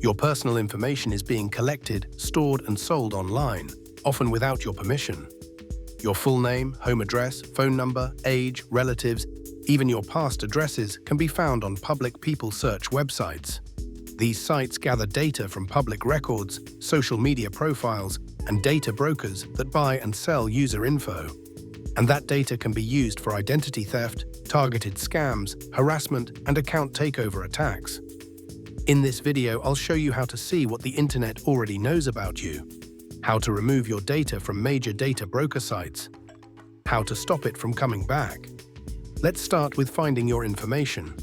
Your personal information is being collected, stored, and sold online, often without your permission. Your full name, home address, phone number, age, relatives, even your past addresses can be found on public people search websites. These sites gather data from public records, social media profiles, and data brokers that buy and sell user info. And that data can be used for identity theft, targeted scams, harassment, and account takeover attacks. In this video, I'll show you how to see what the internet already knows about you, how to remove your data from major data broker sites, how to stop it from coming back. Let's start with finding your information.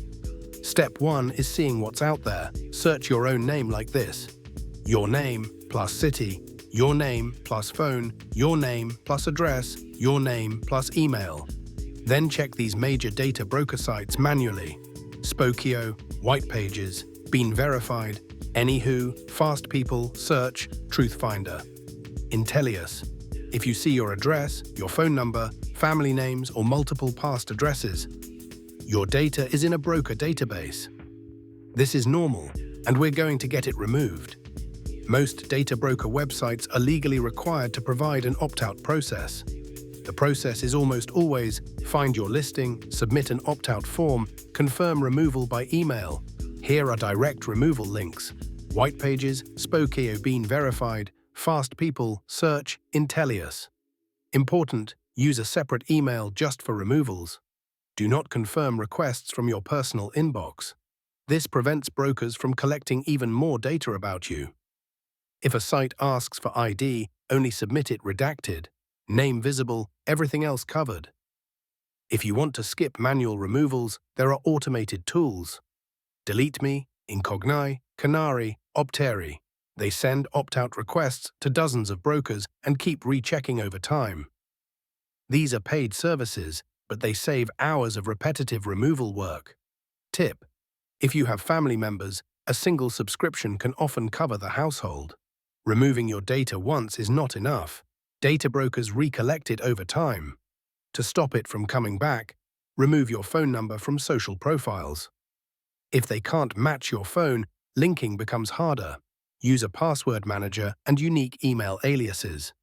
Step 1 is seeing what's out there. Search your own name like this: your name plus city, your name plus phone, your name plus address, your name plus email. Then check these major data broker sites manually: Spokeo, White Pages, Been Verified, Anywho, Fast People, Search, Truthfinder. Intellius. If you see your address, your phone number, family names, or multiple past addresses, your data is in a broker database. This is normal, and we're going to get it removed. Most data broker websites are legally required to provide an opt-out process. The process is almost always find your listing, submit an opt-out form, confirm removal by email. Here are direct removal links: White Pages, Spokeo, Been Verified, Fast People, Search, Intellius. Important: use a separate email just for removals. Do not confirm requests from your personal inbox. This prevents brokers from collecting even more data about you. If a site asks for ID, only submit it redacted. Name visible, everything else covered. If you want to skip manual removals, there are automated tools: DeleteMe, Incogni, Kanary, Optery. They send opt-out requests to dozens of brokers and keep rechecking over time. These are paid services, but they save hours of repetitive removal work. Tip: if you have family members, a single subscription can often cover the household. Removing your data once is not enough. Data brokers recollect it over time. To stop it from coming back, remove your phone number from social profiles. If they can't match your phone, linking becomes harder. Use a password manager and unique email aliases.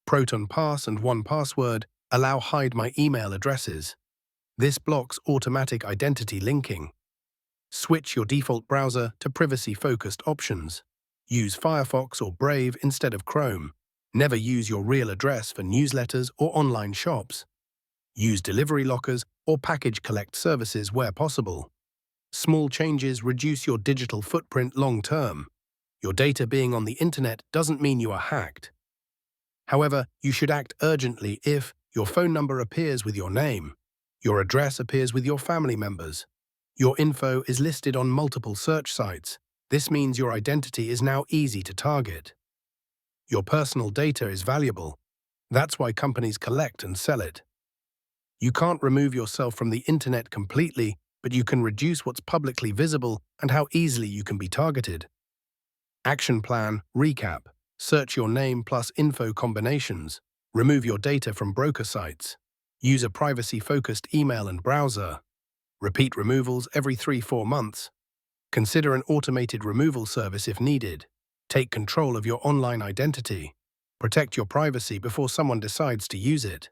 ProtonPass and 1Password allow hide my email addresses. This blocks automatic identity linking. Switch your default browser to privacy-focused options. Use Firefox or Brave instead of Chrome. Never use your real address for newsletters or online shops. Use delivery lockers or package collect services where possible. Small changes reduce your digital footprint long-term. Your data being on the internet doesn't mean you are hacked. However, you should act urgently if your phone number appears with your name, your address appears with your family members, your info is listed on multiple search sites. This means your identity is now easy to target. Your personal data is valuable. That's why companies collect and sell it. You can't remove yourself from the internet completely, but you can reduce what's publicly visible and how easily you can be targeted. Action plan, recap. Search your name plus info combinations. Remove your data from broker sites. Use a privacy-focused email and browser. Repeat removals every 3-4 months. Consider an automated removal service if needed. Take control of your online identity. Protect your privacy before someone decides to use it.